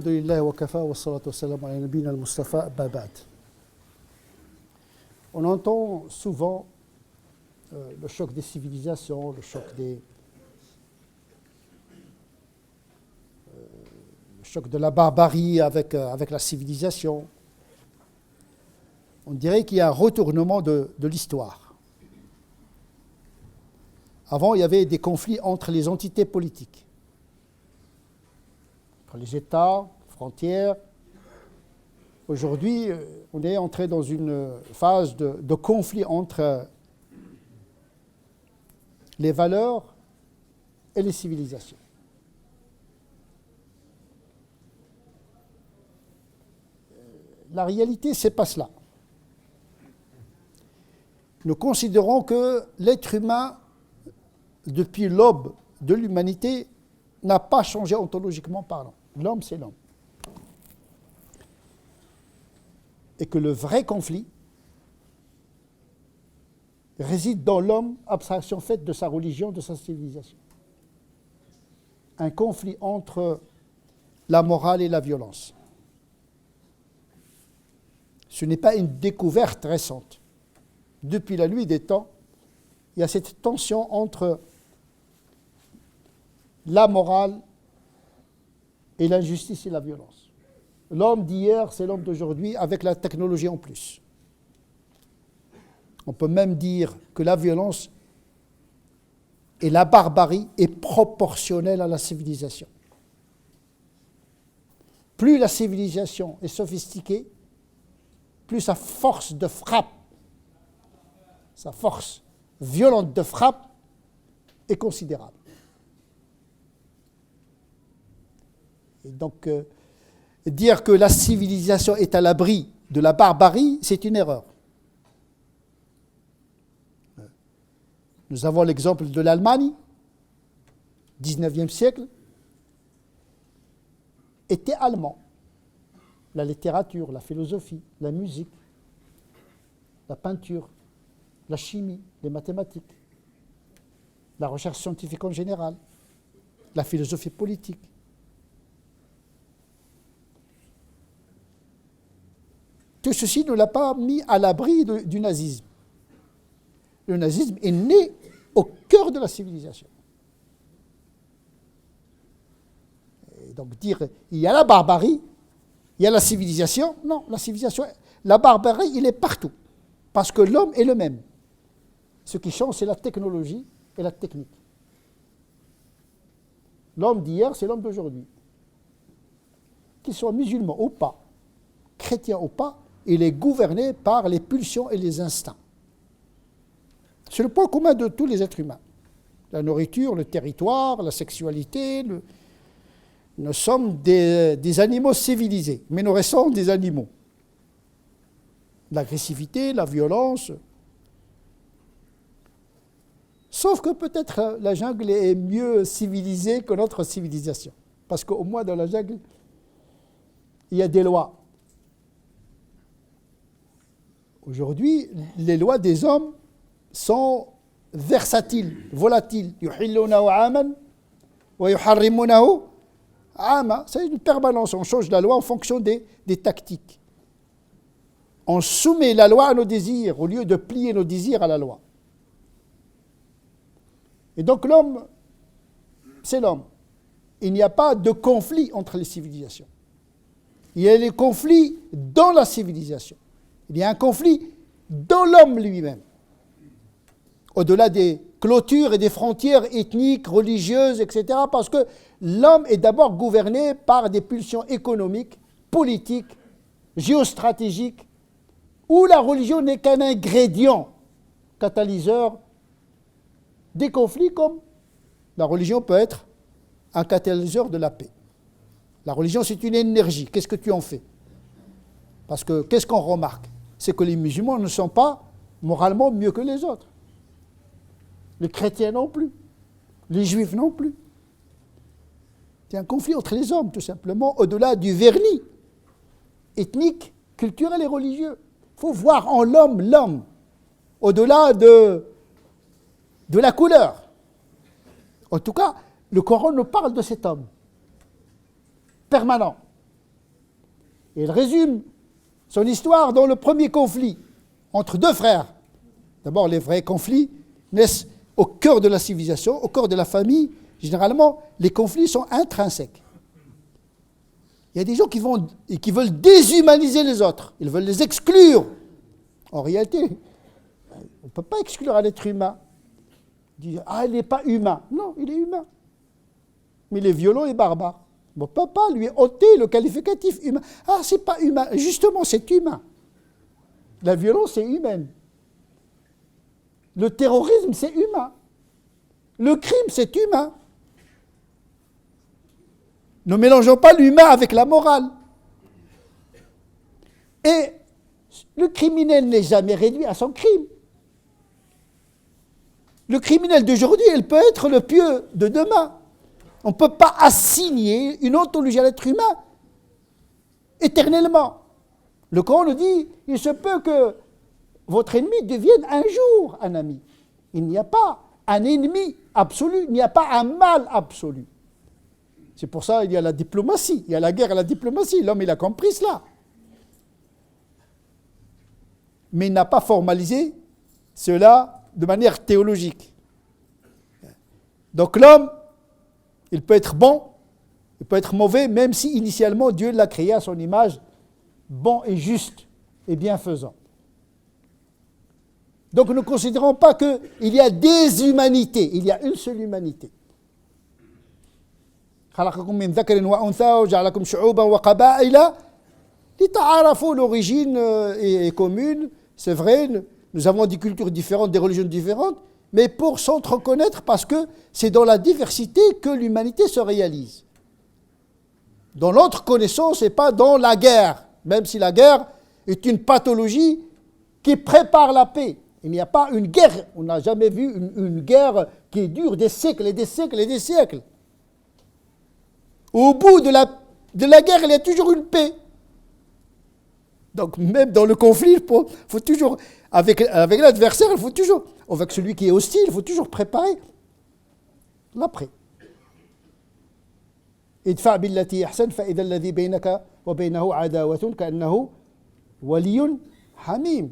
Alhamdulillah wa kafa wa salatu wa salam ala nabina al-Mustafa Babad. On entend souvent le choc des civilisations, le choc de la barbarie avec la civilisation. On dirait qu'il y a un retournement de l'histoire. Avant, il y avait des conflits entre les entités politiques, entre les États, frontières. Aujourd'hui, on est entré dans une phase de conflit entre les valeurs et les civilisations. La réalité, ce n'est pas cela. Nous considérons que l'être humain, depuis l'aube de l'humanité, n'a pas changé ontologiquement parlant. L'homme, c'est l'homme. Et que le vrai conflit réside dans l'homme, abstraction faite de sa religion, de sa civilisation. Un conflit entre la morale et la violence. Ce n'est pas une découverte récente. Depuis la nuit des temps, il y a cette tension entre la morale et l'injustice et la violence. L'homme d'hier, c'est l'homme d'aujourd'hui, avec la technologie en plus. On peut même dire que la violence et la barbarie est proportionnelle à la civilisation. Plus la civilisation est sophistiquée, plus sa force de frappe, sa force violente de frappe est considérable. Et donc, dire que la civilisation est à l'abri de la barbarie, c'est une erreur. Nous avons l'exemple de l'Allemagne, 19e siècle, était allemand. La littérature, la philosophie, la musique, la peinture, la chimie, les mathématiques, la recherche scientifique en général, la philosophie politique. Tout ceci ne l'a pas mis à l'abri du nazisme. Le nazisme est né au cœur de la civilisation. Et donc dire il y a la barbarie, il y a la civilisation, non, la civilisation, la barbarie, il est partout. Parce que l'homme est le même. Ce qui change, c'est la technologie et la technique. L'homme d'hier, c'est l'homme d'aujourd'hui. Qu'il soit musulman ou pas, chrétien ou pas, il est gouverné par les pulsions et les instincts. C'est le point commun de tous les êtres humains. La nourriture, le territoire, la sexualité. Nous sommes des animaux civilisés, mais nous restons des animaux. L'agressivité, la violence. Sauf que peut-être la jungle est mieux civilisée que notre civilisation. Parce qu'au moins dans la jungle, il y a des lois. Aujourd'hui, les lois des hommes sont versatiles, volatiles. yuhillunahu aman wa yuharrimunahu ama. C'est une permanence. On change la loi en fonction des tactiques. On soumet la loi à nos désirs au lieu de plier nos désirs à la loi. Et donc l'homme, c'est l'homme. Il n'y a pas de conflit entre les civilisations. Il y a des conflits dans la civilisation. Il y a un conflit dans l'homme lui-même. Au-delà des clôtures et des frontières ethniques, religieuses, etc. Parce que l'homme est d'abord gouverné par des pulsions économiques, politiques, géostratégiques, où la religion n'est qu'un ingrédient catalyseur des conflits, comme la religion peut être un catalyseur de la paix. La religion, c'est une énergie. Qu'est-ce que tu en fais? Parce que qu'est-ce qu'on remarque? C'est que les musulmans ne sont pas moralement mieux que les autres. Les chrétiens non plus. Les juifs non plus. C'est un conflit entre les hommes, tout simplement, au-delà du vernis ethnique, culturel et religieux. Il faut voir en l'homme l'homme, au-delà de la couleur. En tout cas, le Coran nous parle de cet homme permanent, Et il résume son histoire dans le premier conflit entre deux frères. D'abord, les vrais conflits naissent au cœur de la civilisation, au cœur de la famille. Généralement, les conflits sont intrinsèques. Il y a des gens qui veulent déshumaniser les autres. Ils veulent les exclure. En réalité, on ne peut pas exclure un être humain. Dire, ah, il n'est pas humain. Non, il est humain. Mais il est violent et barbare. On ne peut pas lui ôter le qualificatif humain. Ah, c'est pas humain. Justement, c'est humain. La violence est humaine. Le terrorisme, c'est humain. Le crime, c'est humain. Ne mélangeons pas l'humain avec la morale. Et le criminel n'est jamais réduit à son crime. Le criminel d'aujourd'hui, il peut être le pieux de demain. On ne peut pas assigner une ontologie à l'être humain éternellement. Le Coran nous dit, il se peut que votre ennemi devienne un jour un ami. Il n'y a pas un ennemi absolu, il n'y a pas un mal absolu. C'est pour ça qu'il y a la diplomatie, il y a la guerre et la diplomatie. L'homme, il a compris cela. Mais il n'a pas formalisé cela de manière théologique. Donc l'homme, il peut être bon, il peut être mauvais, même si initialement Dieu l'a créé à son image, bon et juste et bienfaisant. Donc ne considérons pas qu'il y a des humanités, il y a une seule humanité. L'origine est commune, c'est vrai, nous avons des cultures différentes, des religions différentes, mais pour s'entreconnaître, parce que c'est dans la diversité que l'humanité se réalise. Dans notre connaissance et pas dans la guerre, même si la guerre est une pathologie qui prépare la paix. Il n'y a pas une guerre, on n'a jamais vu une guerre qui dure des siècles et des siècles et des siècles. Au bout de la guerre, il y a toujours une paix. Donc même dans le conflit, il faut toujours, avec l'adversaire, il faut toujours, avec celui qui est hostile, il faut toujours préparer l'après. idfa billati ahsan fa idha alladhi baynaka wa baynahu adawatun ka'annahu waliyyun hamim.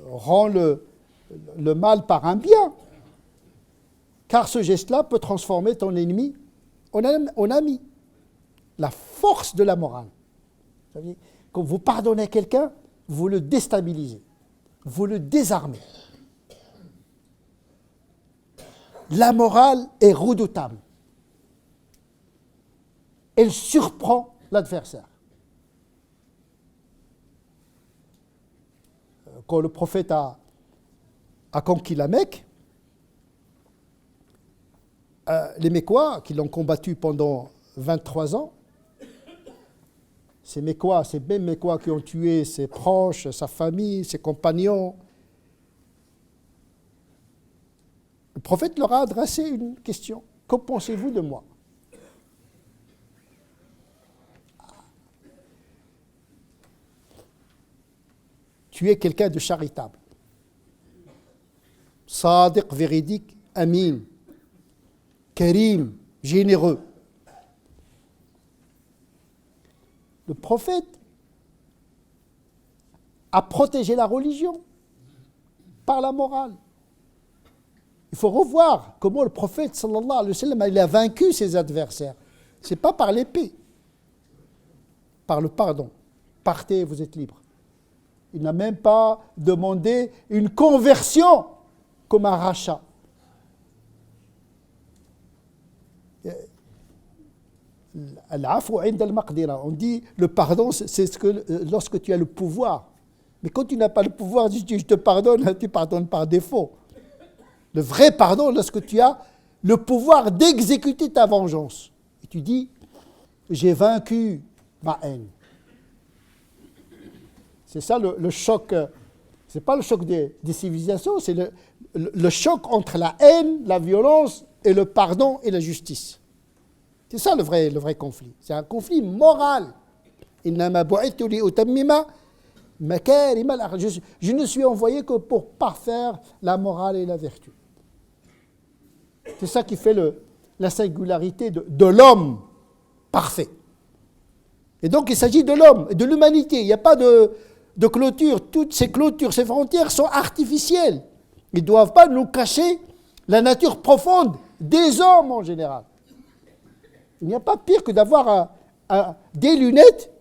Rends le mal par un bien, car ce geste-là peut transformer ton ennemi en ami. La force de la morale. Vous savez, quand vous pardonnez quelqu'un, vous le déstabilisez, vous le désarmez. La morale est redoutable. Elle surprend l'adversaire. Quand le prophète a conquis la Mecque, les Mécois qui l'ont combattu pendant 23 ans, ces mêmes Mécois qui ont tué ses proches, sa famille, ses compagnons, le prophète leur a adressé une question. Que pensez-vous de moi ? Tu es quelqu'un de charitable, sadiq, véridique, amin, karim, généreux. Le prophète a protégé la religion par la morale. Il faut revoir comment le prophète, sallallahu alayhi wa sallam, il a vaincu ses adversaires. Ce n'est pas par l'épée, par le pardon. Partez, vous êtes libres. Il n'a même pas demandé une conversion comme un rachat. On dit le pardon, c'est lorsque tu as le pouvoir. Mais quand tu n'as pas le pouvoir, je te pardonne, tu pardonnes par défaut. Le vrai pardon, lorsque tu as le pouvoir d'exécuter ta vengeance. Et tu dis, j'ai vaincu ma haine. C'est ça le choc, ce n'est pas le choc des civilisations, c'est le choc entre la haine, la violence et le pardon et la justice. C'est ça le vrai conflit. C'est un conflit moral. Je ne suis envoyé que pour parfaire la morale et la vertu. C'est ça qui fait la singularité de l'homme parfait. Et donc il s'agit de l'homme, de l'humanité. Il n'y a pas de clôture. Toutes ces clôtures, ces frontières sont artificielles. Ils ne doivent pas nous cacher la nature profonde des hommes en général. Il n'y a pas pire que d'avoir des lunettes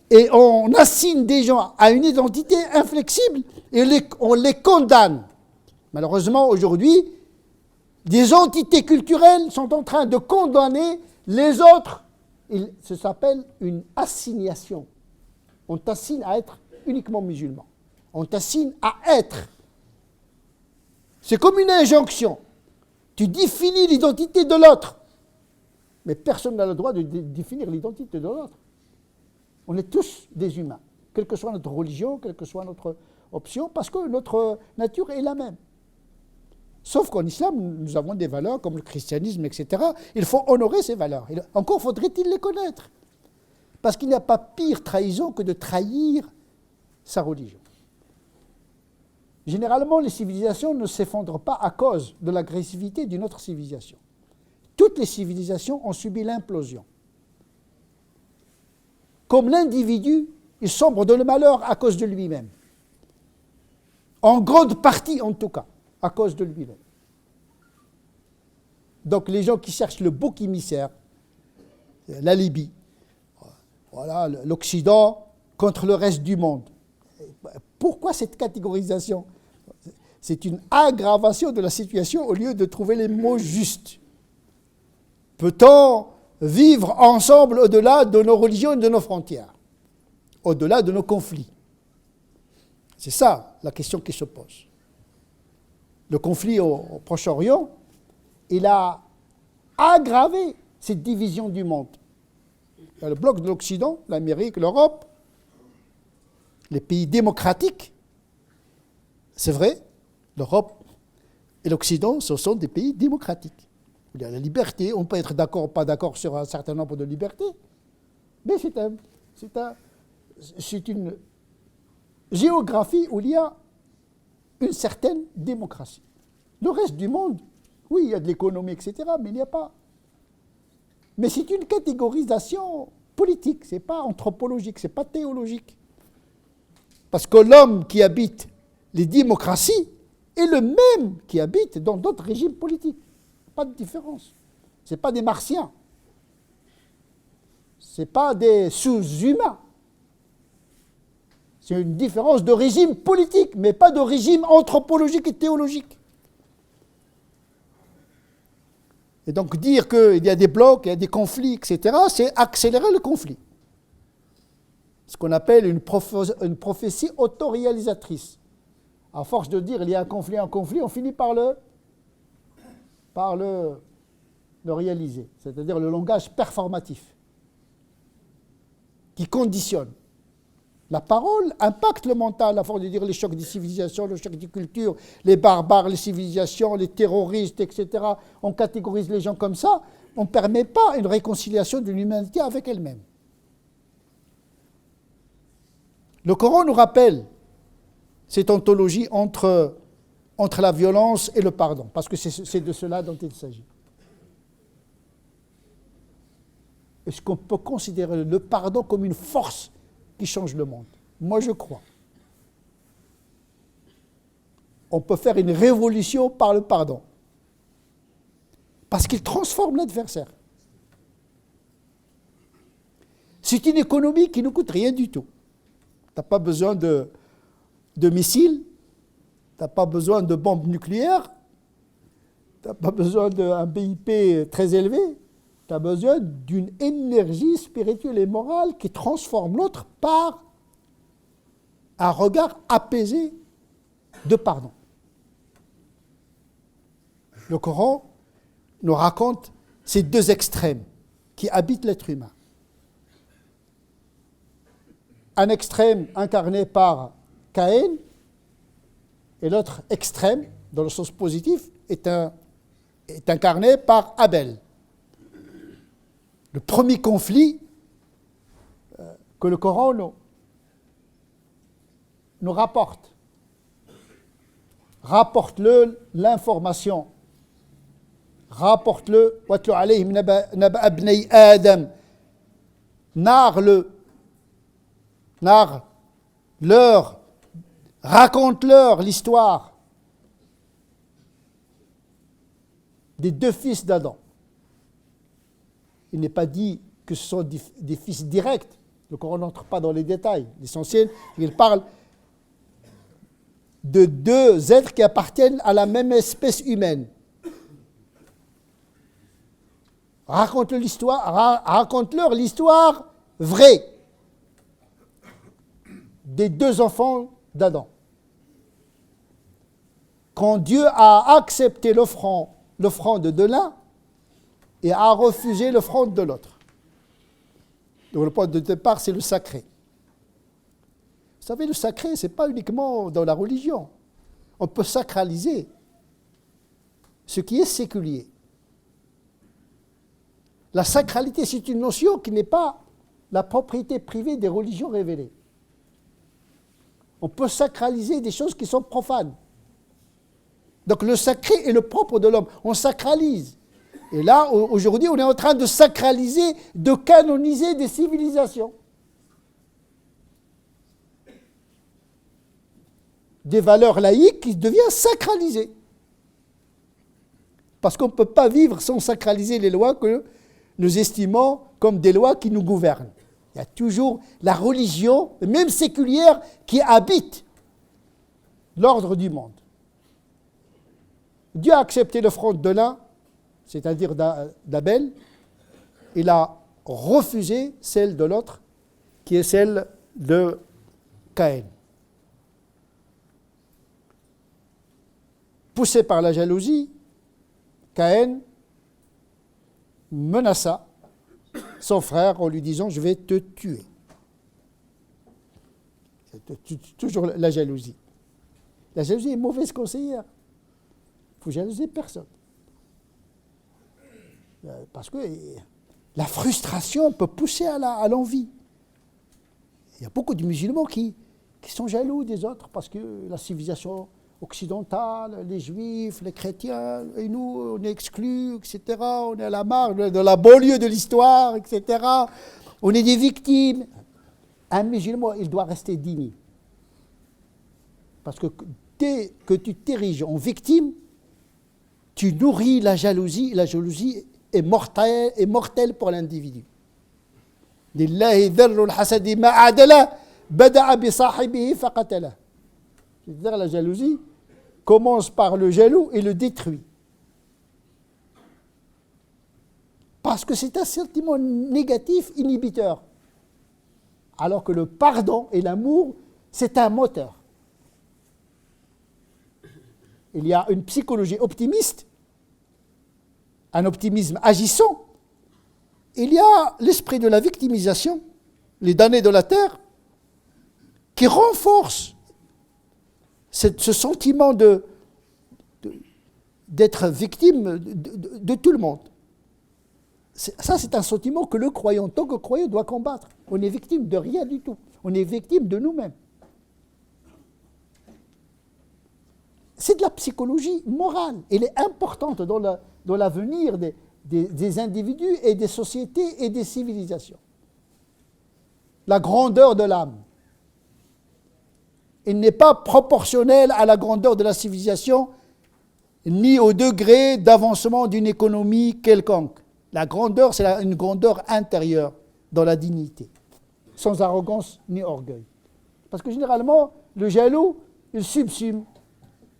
et on assigne des gens à une identité inflexible et on les condamne. Malheureusement, aujourd'hui, des entités culturelles sont en train de condamner les autres. Ça s'appelle une assignation. On t'assigne à être uniquement musulman. On t'assigne à être. C'est comme une injonction. Tu définis l'identité de l'autre. Mais personne n'a le droit de définir l'identité de l'autre. On est tous des humains, quelle que soit notre religion, quelle que soit notre option, parce que notre nature est la même. Sauf qu'en islam, nous avons des valeurs comme le christianisme, etc. Il faut honorer ces valeurs. Encore faudrait-il les connaître. Parce qu'il n'y a pas pire trahison que de trahir sa religion. Généralement, les civilisations ne s'effondrent pas à cause de l'agressivité d'une autre civilisation. Toutes les civilisations ont subi l'implosion. Comme l'individu, il sombre dans le malheur à cause de lui-même. En grande partie, en tout cas, à cause de lui-même. Donc les gens qui cherchent le bouc émissaire, la Libye, voilà, l'Occident contre le reste du monde. Pourquoi cette catégorisation ? C'est une aggravation de la situation au lieu de trouver les mots justes. Peut-on vivre ensemble au-delà de nos religions et de nos frontières, au-delà de nos conflits? C'est ça la question qui se pose. Le conflit au Proche-Orient, il a aggravé cette division du monde. Il y a le bloc de l'Occident, l'Amérique, l'Europe, les pays démocratiques. C'est vrai, l'Europe et l'Occident, ce sont des pays démocratiques. Il y a la liberté, on peut être d'accord ou pas d'accord sur un certain nombre de libertés, mais c'est une géographie où il y a une certaine démocratie. Le reste du monde, oui, il y a de l'économie, etc., mais il n'y a pas. Mais c'est une catégorisation politique, ce n'est pas anthropologique, ce n'est pas théologique. Parce que l'homme qui habite les démocraties est le même qui habite dans d'autres régimes politiques. Pas de différence. Ce n'est pas des martiens. Ce n'est pas des sous-humains. C'est une différence de régime politique, mais pas de régime anthropologique et théologique. Et donc dire qu'il y a des blocs, il y a des conflits, etc., c'est accélérer le conflit. Ce qu'on appelle une prophétie autoréalisatrice. À force de dire il y a un conflit, on finit par le réaliser, c'est-à-dire le langage performatif qui conditionne. La parole impacte le mental, à force de dire les chocs des civilisations, le choc des cultures, les barbares, les civilisations, les terroristes, etc. On catégorise les gens comme ça, on ne permet pas une réconciliation de l'humanité avec elle-même. Le Coran nous rappelle cette ontologie entre la violence et le pardon, parce que c'est de cela dont il s'agit. Est-ce qu'on peut considérer le pardon comme une force qui change le monde? Moi, je crois. On peut faire une révolution par le pardon, parce qu'il transforme l'adversaire. C'est une économie qui ne coûte rien du tout. Tu n'as pas besoin de missiles, tu n'as pas besoin de bombes nucléaires, tu n'as pas besoin d'un BIP très élevé, tu as besoin d'une énergie spirituelle et morale qui transforme l'autre par un regard apaisé de pardon. Le Coran nous raconte ces deux extrêmes qui habitent l'être humain. Un extrême incarné par Caïn et l'autre extrême, dans le sens positif, est incarné par Abel. Le premier conflit que le Coran nous rapporte. Rapporte-le l'information. Rapporte-le. Watlu alayhim naba abnay Adam. Narre-le Raconte-leur l'histoire des deux fils d'Adam. Il n'est pas dit que ce sont des fils directs. Le Coran n'entre pas dans les détails. L'essentiel, il parle de deux êtres qui appartiennent à la même espèce humaine. Raconte-leur l'histoire vraie des deux enfants d'Adam. Quand Dieu a accepté l'offrande de l'un et a refusé l'offrande de l'autre. Donc le point de départ, c'est le sacré. Vous savez, le sacré, ce n'est pas uniquement dans la religion. On peut sacraliser ce qui est séculier. La sacralité, c'est une notion qui n'est pas la propriété privée des religions révélées. On peut sacraliser des choses qui sont profanes. Donc le sacré est le propre de l'homme. On sacralise. Et là, aujourd'hui, on est en train de sacraliser, de canoniser des civilisations. Des valeurs laïques qui deviennent sacralisées. Parce qu'on ne peut pas vivre sans sacraliser les lois que nous estimons comme des lois qui nous gouvernent. Il y a toujours la religion, même séculière, qui habite l'ordre du monde. Dieu a accepté l'offrande de l'un, c'est-à-dire d'Abel. Il a refusé celle de l'autre, qui est celle de Caïn. Poussé par la jalousie, Caïn menaça son frère en lui disant « Je vais te tuer ». C'est toujours la jalousie. La jalousie est mauvaise conseillère. Il ne faut jalouser personne. Parce que la frustration peut pousser à l'envie. Il y a beaucoup de musulmans qui sont jaloux des autres parce que la civilisation occidentale, les juifs, les chrétiens, et nous, on est exclus, etc. On est à la marge de la banlieue de l'histoire, etc. On est des victimes. Un musulman, il doit rester digne. Parce que dès que tu t'ériges en victime, tu nourris la jalousie. La jalousie est mortelle pour l'individu. Lillahi dharrul hasadi ma'adala bada'a bi sahibihi faqatala. C'est-à-dire la jalousie commence par le jaloux et le détruit. Parce que c'est un sentiment négatif inhibiteur. Alors que le pardon et l'amour, c'est un moteur. Il y a une psychologie optimiste, un optimisme agissant. Il y a l'esprit de la victimisation, les damnés de la terre, qui renforce ce sentiment d'être victime de tout le monde. Ça, c'est un sentiment que le croyant, en tant que croyant, doit combattre. On est victime de rien du tout. On est victime de nous-mêmes. C'est de la psychologie morale. Elle est importante dans l'avenir des individus et des sociétés et des civilisations. La grandeur de l'âme. Elle n'est pas proportionnelle à la grandeur de la civilisation, ni au degré d'avancement d'une économie quelconque. La grandeur, c'est une grandeur intérieure dans la dignité, sans arrogance ni orgueil. Parce que généralement, le jaloux, il subsume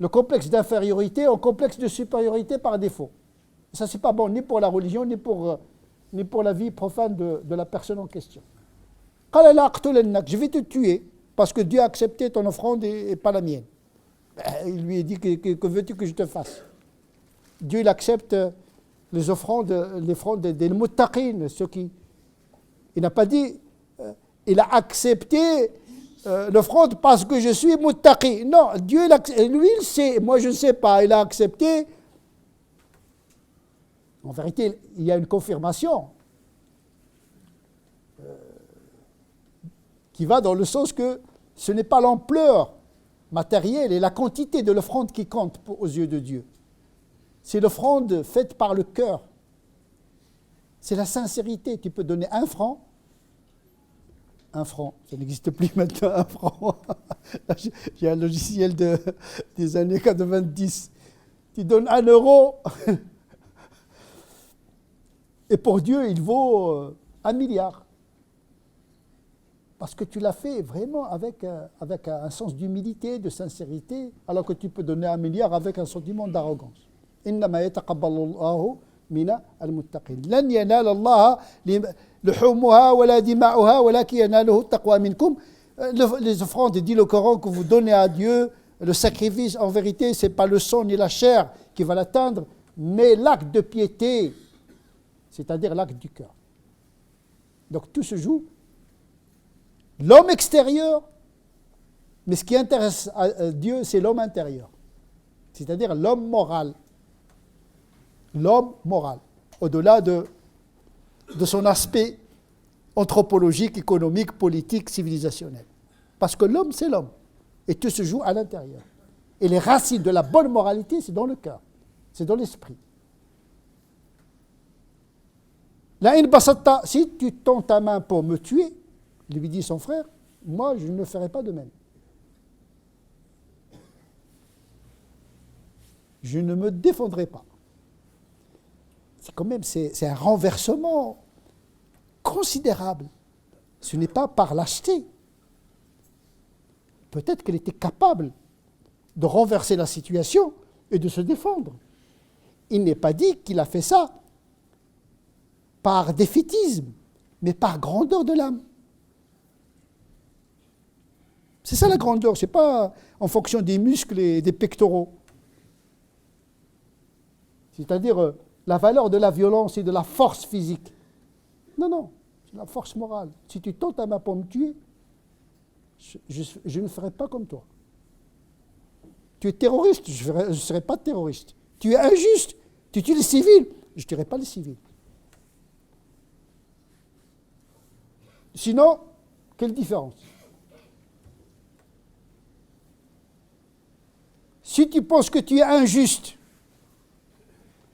le complexe d'infériorité au complexe de supériorité par défaut. Et ça, c'est pas bon, ni pour la religion, ni pour la vie profane de la personne en question. Je vais te tuer, parce que Dieu a accepté ton offrande et pas la mienne. Il lui a dit, que veux-tu que je te fasse? Dieu, il accepte les offrandes des muttaqin, ceux qui... Il n'a pas dit, il a accepté l'offrande parce que je suis muttaqi. Non, Dieu, lui, il sait, moi je ne sais pas, il a accepté. En vérité, il y a une confirmation qui va dans le sens que ce n'est pas l'ampleur matérielle et la quantité de l'offrande qui compte aux yeux de Dieu. C'est l'offrande faite par le cœur. C'est la sincérité. Tu peux donner 1 franc, Un franc. Ça n'existe plus maintenant, un franc. J'ai un logiciel des années 90. Tu donnes 1 euro. Et pour Dieu, il vaut 1 milliard. Parce que tu l'as fait vraiment avec un sens d'humilité, de sincérité, alors que tu peux donner 1 milliard avec un sentiment d'arrogance. إنما يتقبل الله من المتقين. لن ينال الله لحومها ولا دماؤها ولكن يناله التقوى منكم. Les offrandes, dit le Coran, que vous donnez à Dieu, le sacrifice, en vérité, ce n'est pas le sang ni la chair qui va l'atteindre, mais l'acte de piété, c'est-à-dire l'acte du cœur. Donc tout se joue. L'homme extérieur, mais ce qui intéresse à Dieu, c'est l'homme intérieur, c'est-à-dire l'homme moral. L'homme moral, au-delà de son aspect anthropologique, économique, politique, civilisationnel. Parce que l'homme, c'est l'homme, et tout se joue à l'intérieur. Et les racines de la bonne moralité, c'est dans le cœur, c'est dans l'esprit. La in basatta, si tu tends ta main pour me tuer, lui dit son frère, moi je ne ferai pas de même. Je ne me défendrai pas. C'est quand même, c'est un renversement considérable. Ce n'est pas par lâcheté. Peut-être qu'elle était capable de renverser la situation et de se défendre. Il n'est pas dit qu'il a fait ça par défaitisme, mais par grandeur de l'âme. C'est ça la grandeur, ce n'est pas en fonction des muscles et des pectoraux. C'est-à-dire la valeur de la violence et de la force physique. Non, non, c'est la force morale. Si tu tentes ta main pour me tuer, je ne ferai pas comme toi. Tu es terroriste, je ne serai pas terroriste. Tu es injuste, tu tues les civils, je ne tuerai pas les civils. Sinon, quelle différence? Si tu penses que tu es injuste,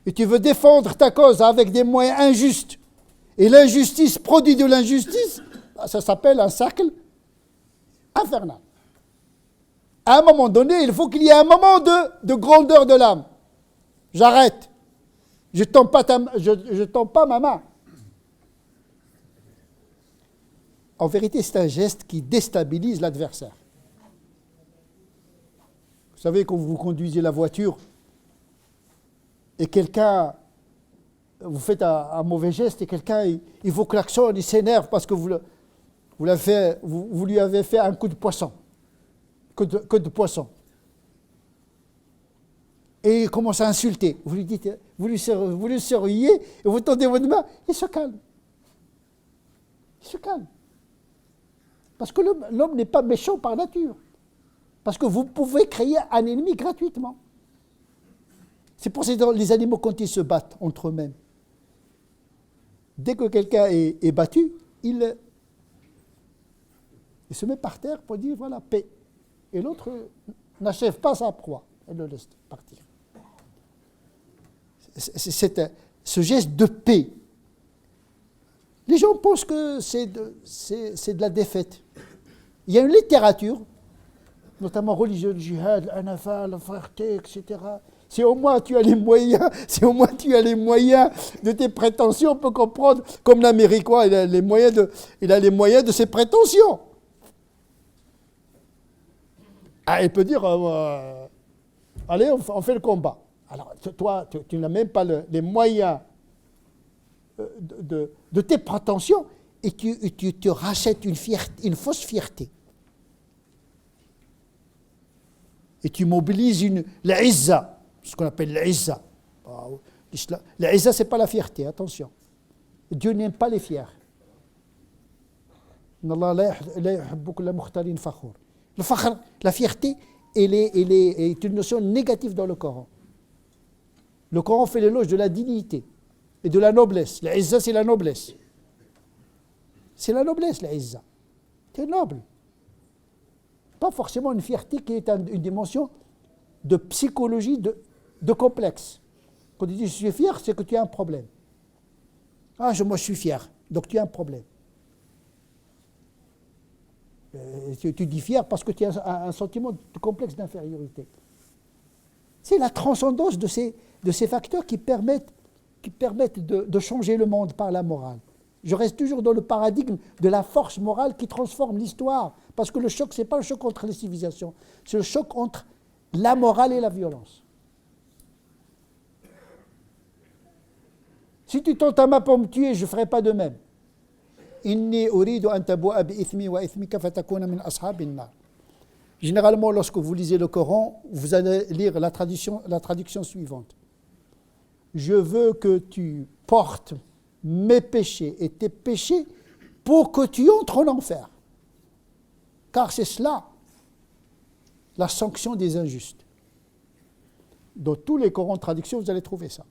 et tu veux défendre ta cause avec des moyens injustes, et l'injustice produit de l'injustice, ça s'appelle un cercle infernal. À un moment donné, il faut qu'il y ait un moment de grandeur de l'âme. J'arrête. Je ne tends pas ma main. En vérité, c'est un geste qui déstabilise l'adversaire. Vous savez, quand vous conduisez la voiture, et quelqu'un, vous faites un mauvais geste et quelqu'un, il vous klaxonne, il s'énerve parce que vous lui avez fait un coup de poisson. Coup de poisson. Et il commence à insulter. Vous lui dites, vous lui souriez et vous tendez votre main, il se calme. Il se calme. Parce que l'homme n'est pas méchant par nature. Parce que vous pouvez créer un ennemi gratuitement. C'est pour ça que les animaux, quand ils se battent entre eux-mêmes, dès que quelqu'un est battu, il se met par terre pour dire voilà, paix. Et l'autre n'achève pas sa proie, elle le laisse partir. Ce geste de paix, les gens pensent que c'est de la défaite. Il y a une littérature, notamment religieuse, le djihad, l'anafa, la frèreté, etc. Si au moins tu as les moyens, de tes prétentions, on peut comprendre, comme l'Américain, il a les moyens de ses prétentions. Ah, il peut dire, allez, on fait le combat. Alors, toi, tu n'as même pas les moyens de tes prétentions et tu te rachètes une fausse fierté. Et tu mobilises l'izza, ce qu'on appelle l'izza. L'izza, ce n'est pas la fierté, attention. Dieu n'aime pas les fiers. Le fakhr, la fierté, est une notion négative dans le Coran. Le Coran fait l'éloge de la dignité et de la noblesse. L'izza, c'est la noblesse. C'est la noblesse, l'izza. Tu es noble. Pas forcément une fierté qui est une dimension de psychologie, de complexe. Quand tu dis je suis fier, c'est que tu as un problème. Ah, moi je suis fier, donc tu as un problème. Tu dis fier parce que tu as un sentiment de complexe d'infériorité. C'est la transcendance de ces facteurs qui permettent de changer le monde par la morale. Je reste toujours dans le paradigme de la force morale qui transforme l'histoire. Parce que le choc, ce n'est pas le choc entre les civilisations, c'est le choc entre la morale et la violence. Si tu tentes à ma pour me tuer, je ne ferai pas de même. Inni uridu an tabu'a bi ithmi wa ithmika fatakuna min ashabin nar. Généralement, lorsque vous lisez le Coran, vous allez lire la traduction suivante. Je veux que tu portes mes péchés et tes péchés pour que tu entres en enfer. Car c'est cela, la sanction des injustes. Dans tous les Corans de traduction, vous allez trouver ça.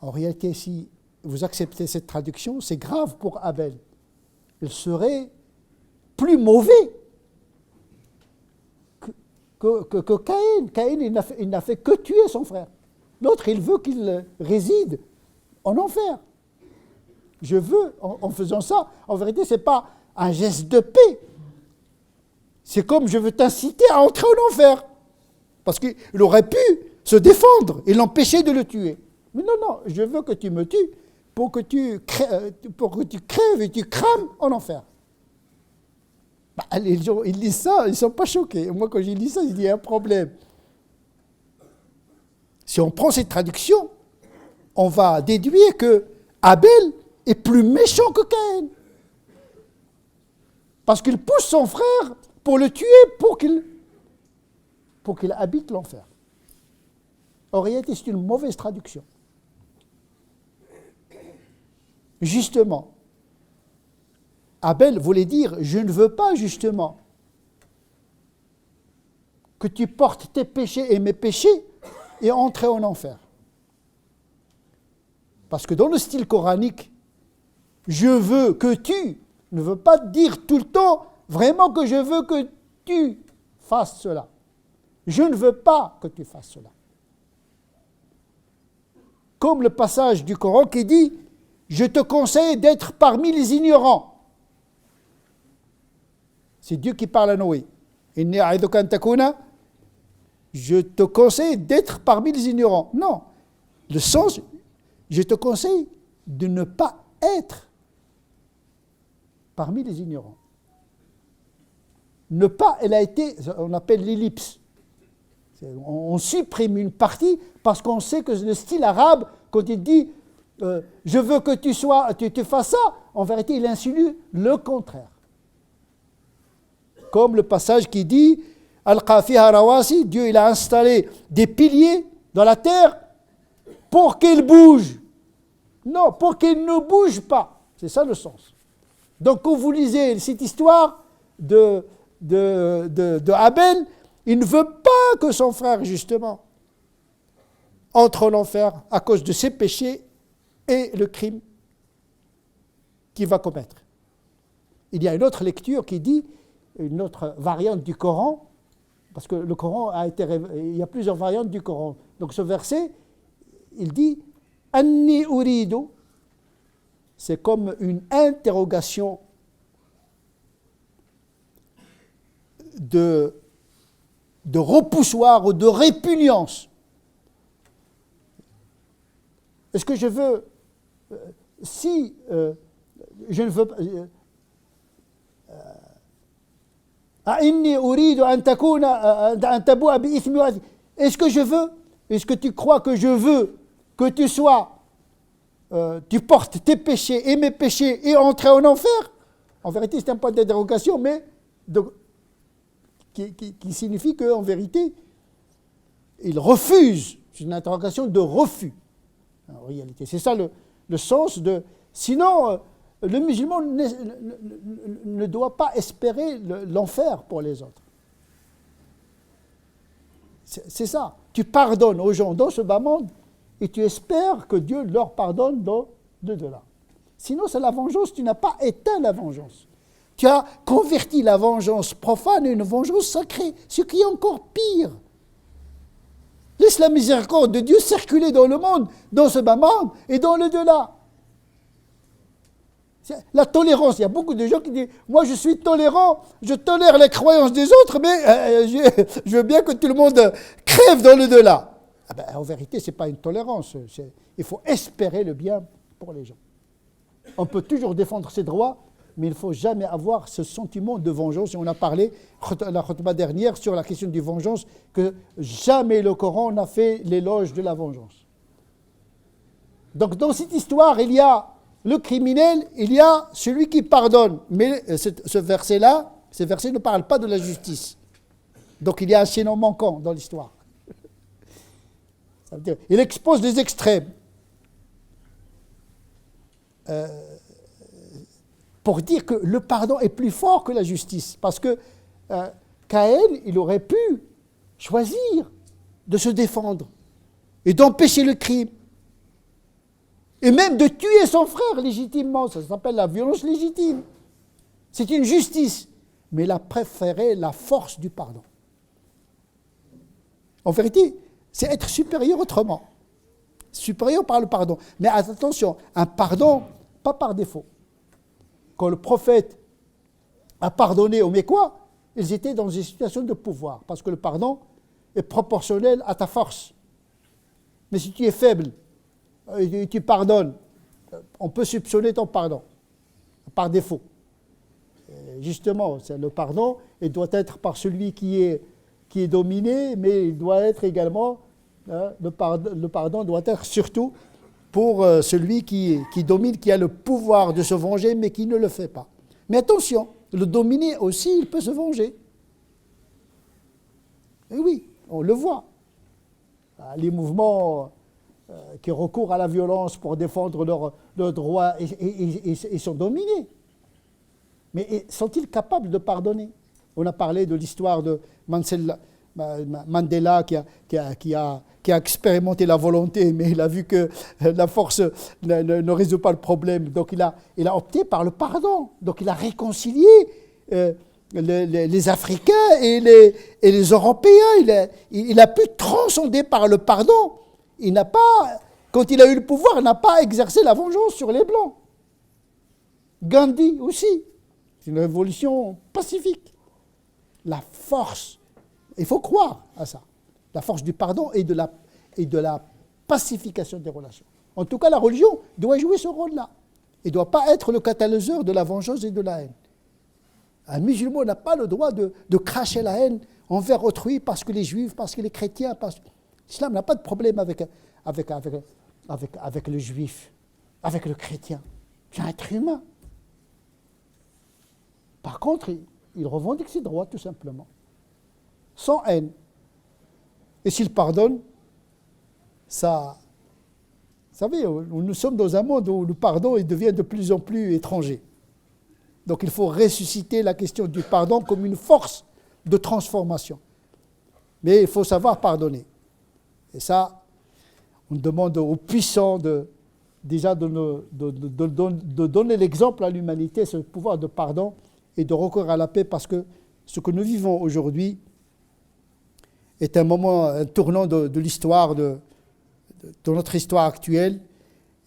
En réalité, si vous acceptez cette traduction, c'est grave pour Abel. Il serait plus mauvais que Caïn. Caïn, il n'a fait que tuer son frère. L'autre, il veut qu'il réside en enfer. Je veux, en faisant ça, en vérité, ce n'est pas un geste de paix. C'est comme je veux t'inciter à entrer en enfer. Parce qu'il aurait pu se défendre et l'empêcher de le tuer. Mais non, je veux que tu me tues pour que tu crèves et tu crames en enfer. Les gens, ils lisent ça, ils ne sont pas choqués. Moi, quand j'ai lu ça, il y a un problème. Si on prend cette traduction, on va déduire que Abel est plus méchant que Caïn. Parce qu'il pousse son frère pour le tuer, pour qu'il habite l'enfer. En réalité, c'est une mauvaise traduction. Justement, Abel voulait dire, je ne veux pas justement que tu portes tes péchés et mes péchés et entrer en enfer. Parce que dans le style coranique, je veux que tu ne veut pas dire tout le temps vraiment que je veux que tu fasses cela. Je ne veux pas que tu fasses cela. Comme le passage du Coran qui dit « Je te conseille d'être parmi les ignorants ». C'est Dieu qui parle à Noé. « Inni a'iduka an takuna » Je te conseille d'être parmi les ignorants. Non. Le sens, je te conseille de ne pas être parmi les ignorants. Ne pas, elle a été, on appelle l'ellipse. On supprime une partie parce qu'on sait que le style arabe, quand il dit je veux que tu fasses ça, en vérité, il insinue le contraire. Comme le passage qui dit Al-Qafiha Rawasi, Dieu il a installé des piliers dans la terre pour qu'ils bougent. Non, pour qu'ils ne bougent pas. C'est ça le sens. Donc quand vous lisez cette histoire de Abel, il ne veut pas que son frère, justement, entre en enfer à cause de ses péchés et le crime qu'il va commettre. Il y a une autre lecture qui dit, une autre variante du Coran, parce que le Coran il y a plusieurs variantes du Coran. Donc ce verset, il dit « Anni uridu », c'est comme une interrogation de repoussoir ou de répugnance. Est-ce que je veux, si je ne veux pas, est-ce que je veux, est-ce que tu crois que je veux que tu sois, tu portes tes péchés et mes péchés et entrer en enfer? En vérité, c'est un point d'interrogation, mais qui signifie qu'en vérité, il refuse. C'est une interrogation de refus, en réalité. C'est ça le sens de... Sinon, le musulman ne doit pas espérer l'enfer pour les autres. C'est ça. Tu pardonnes aux gens dans ce bas monde et tu espères que Dieu leur pardonne dans l'au-delà. Sinon, c'est la vengeance. Tu n'as pas éteint la vengeance. Tu as converti la vengeance profane en une vengeance sacrée, ce qui est encore pire. Laisse la miséricorde de Dieu circuler dans le monde, dans ce bas monde et dans le delà. La tolérance, il y a beaucoup de gens qui disent « Moi, je suis tolérant, je tolère les croyances des autres, mais je veux bien que tout le monde crève dans le delà. » En vérité, ce n'est pas une tolérance. Il faut espérer le bien pour les gens. On peut toujours défendre ses droits, mais il ne faut jamais avoir ce sentiment de vengeance. Et on a parlé, la khutba dernière, sur la question de vengeance, que jamais le Coran n'a fait l'éloge de la vengeance. Donc, dans cette histoire, il y a le criminel, il y a celui qui pardonne. Mais ce verset-là, ce verset ne parle pas de la justice. Donc, il y a un chaînon manquant dans l'histoire. Ça veut dire, il expose les extrêmes. Pour dire que le pardon est plus fort que la justice. Parce que Caïn, il aurait pu choisir de se défendre et d'empêcher le crime. Et même de tuer son frère légitimement. Ça s'appelle la violence légitime. C'est une justice. Mais il a préféré la force du pardon. En vérité, c'est être supérieur autrement. Supérieur par le pardon. Mais attention, un pardon, pas par défaut. Quand le prophète a pardonné aux Mécois, ils étaient dans une situation de pouvoir. Parce que le pardon est proportionnel à ta force. Mais si tu es faible, et tu pardonnes, on peut soupçonner ton pardon, par défaut. Et justement, c'est le pardon, il doit être par celui qui est dominé, mais il doit être également, le pardon doit être surtout pour celui qui domine, qui a le pouvoir de se venger, mais qui ne le fait pas. Mais attention, le dominé aussi, il peut se venger. Et oui, on le voit. Les mouvements qui recourent à la violence pour défendre leurs droits et sont dominés. Mais sont-ils capables de pardonner? On a parlé de l'histoire de Mandela qui a expérimenté la volonté, mais il a vu que la force ne résout pas le problème. Donc il a opté par le pardon. Donc il a réconcilié les Africains et les Européens. Il a pu transcender par le pardon. Il n'a pas, quand il a eu le pouvoir, il n'a pas exercé la vengeance sur les Blancs. Gandhi aussi. C'est une révolution pacifique. La force, il faut croire à ça, la force du pardon et de la pacification des relations. En tout cas, la religion doit jouer ce rôle-là. Il ne doit pas être le catalyseur de la vengeance et de la haine. Un musulman n'a pas le droit de cracher la haine envers autrui parce que les juifs, parce que les chrétiens, l'islam n'a pas de problème avec le juif, avec le chrétien. C'est un être humain. Par contre, il revendique ses droits, tout simplement. Sans haine. Et s'il pardonne, ça... Vous savez, nous sommes dans un monde où le pardon il devient de plus en plus étranger. Donc il faut ressusciter la question du pardon comme une force de transformation. Mais il faut savoir pardonner. Et ça, on demande aux puissants déjà de donner l'exemple à l'humanité, ce pouvoir de pardon et de recourir à la paix, parce que ce que nous vivons aujourd'hui est un tournant de l'histoire, de notre histoire actuelle.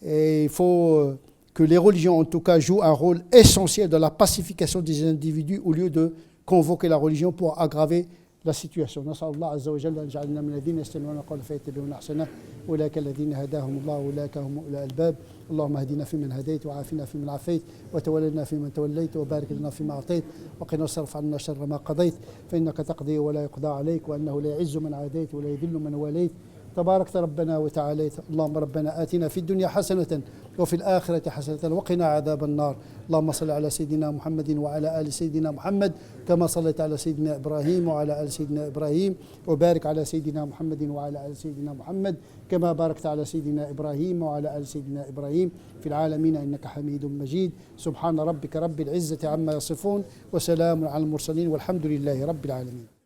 Et il faut que les religions, en tout cas, jouent un rôle essentiel dans la pacification des individus au lieu de convoquer la religion pour aggraver la situation. نسأل الله عز وجل أن يجعلنا من الذين يستمعون القول فيتبعون أحسنه أولئك الذين هداهم الله أولئك هم أولو الألباب اللهم اهدنا فيمن هديت وعافنا فيمن عافيت وتولنا فيمن توليت وبارك لنا فيما أعطيت وقنا واصرف عنا شر ما قضيت فإنك تقضي ولا يقضى عليك وأنه لا يعز من عاديت ولا يذل من واليت تباركت ربنا وتعاليت اللهم ربنا آتنا في الدنيا حسنة وفي الآخرة حسنة وقنا عذاب النار اللهم صل على سيدنا محمد وعلى آل سيدنا محمد كما صليت على سيدنا إبراهيم وعلى آل سيدنا إبراهيم وبارك على سيدنا محمد وعلى آل سيدنا محمد كما باركت على سيدنا إبراهيم وعلى آل سيدنا إبراهيم في العالمين إنك حميد مجيد سبحان ربك رب العزة عما يصفون وسلام على المرسلين والحمد لله رب العالمين.